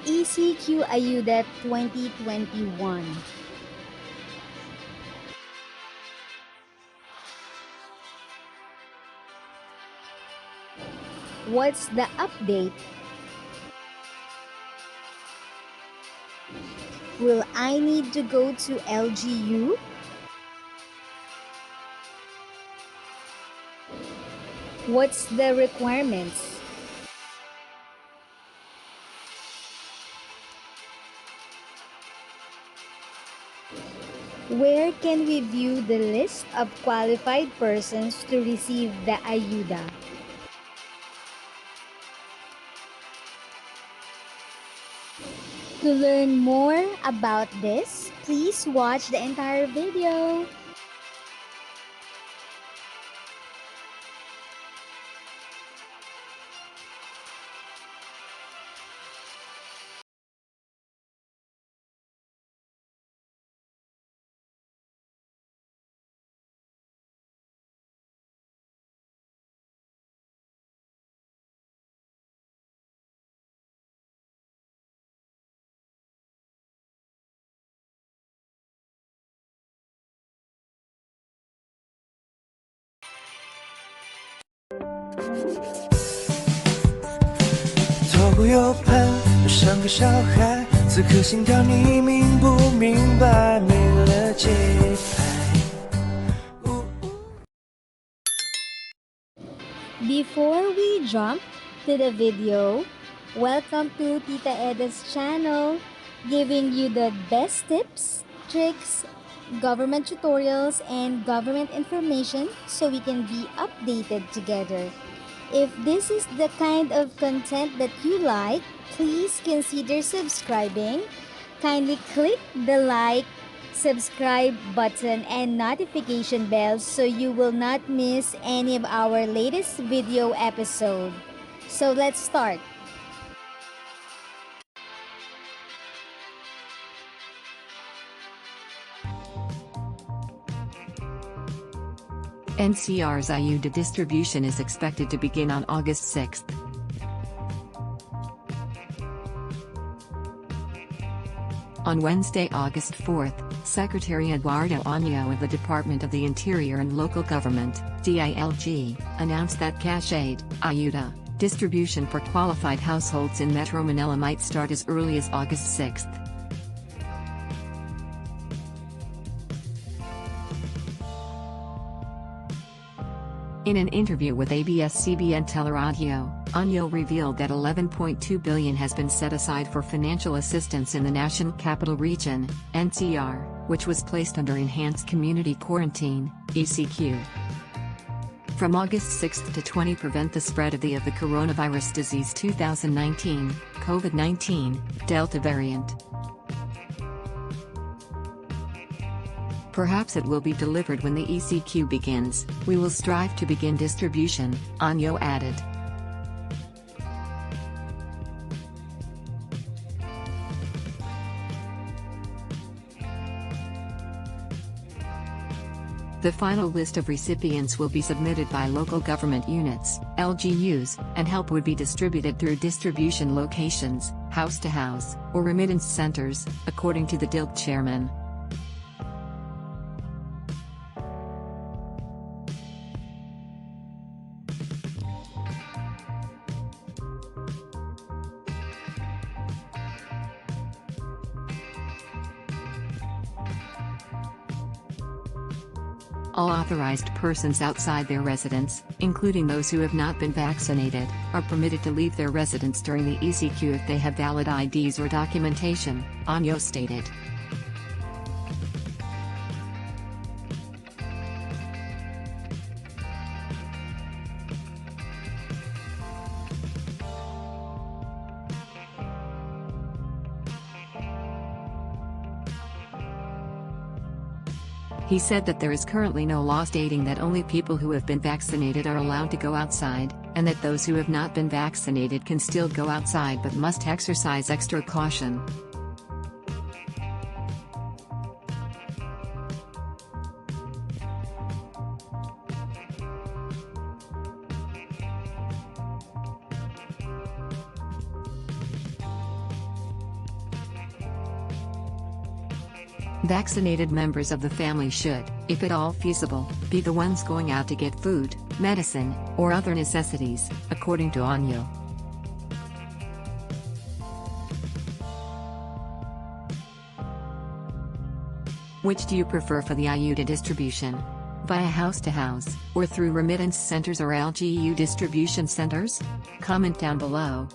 Ecq Ayuda 2021. What's the update? Will I need to go to LGU? What's the requirements? Where can we view the list of qualified persons to receive the ayuda? To learn more about this, please watch the entire video.右盼，我像个小孩，此刻心跳你明不明白？没了节拍。Before we jump to the video, welcome to Tita Eda's channel, giving you the best tips, tricks, government tutorials, and government information so we can be updated together. If this is the kind of content that you like, please consider subscribing. Kindly click the like, subscribe button and notification bell so you will not miss any of our latest video episode. So let's start. NCR's Ayuda distribution is expected to begin on August 6th. On Wednesday, August 4th, Secretary Eduardo Año of the Department of the Interior and Local Government, DILG, announced that cash aid, Ayuda, distribution for qualified households in Metro Manila might start as early as August 6th. In an interview with ABS-CBN Teleradio, Año revealed that 11.2 billion has been set aside for financial assistance in the National Capital Region, NCR, which was placed under Enhanced Community Quarantine, ECQ. From August 6th to 20 prevent the spread of the coronavirus disease 2019, COVID-19, Delta variant. Perhaps it will be delivered when the ECQ begins. We will strive to begin distribution, Año added. The final list of recipients will be submitted by local government units, LGUs, and help would be distributed through distribution locations, house to house, or remittance centers, according to the DILG chairman. All authorized persons outside their residence, including those who have not been vaccinated, are permitted to leave their residence during the ECQ if they have valid IDs or documentation, Año stated. He said that there is currently no law stating that only people who have been vaccinated are allowed to go outside, and that those who have not been vaccinated can still go outside but must exercise extra caution. Vaccinated members of the family should, if at all feasible, be the ones going out to get food, medicine, or other necessities, according to Anyo. Which do you prefer for the Ayuda distribution? Via house-to-house, or through remittance centers or LGU distribution centers? Comment down below.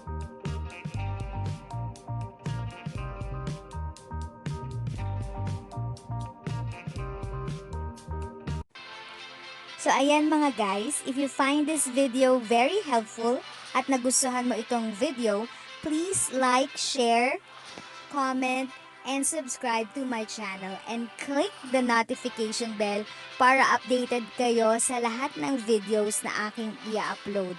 So ayan mga guys, if you find this video very helpful at nagustuhan mo itong video, please like, share, comment, and subscribe to my channel and click the notification bell para updated kayo sa lahat ng videos na aking i-upload.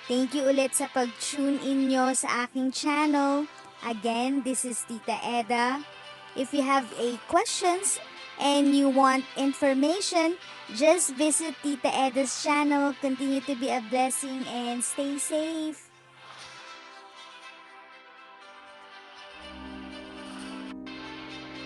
Thank you ulit sa pag-tune in nyo sa aking channel. Again, this is Tita Eda. If you have questions and you want information, just visit Tita Eda's channel. Continue to be a blessing and stay safe.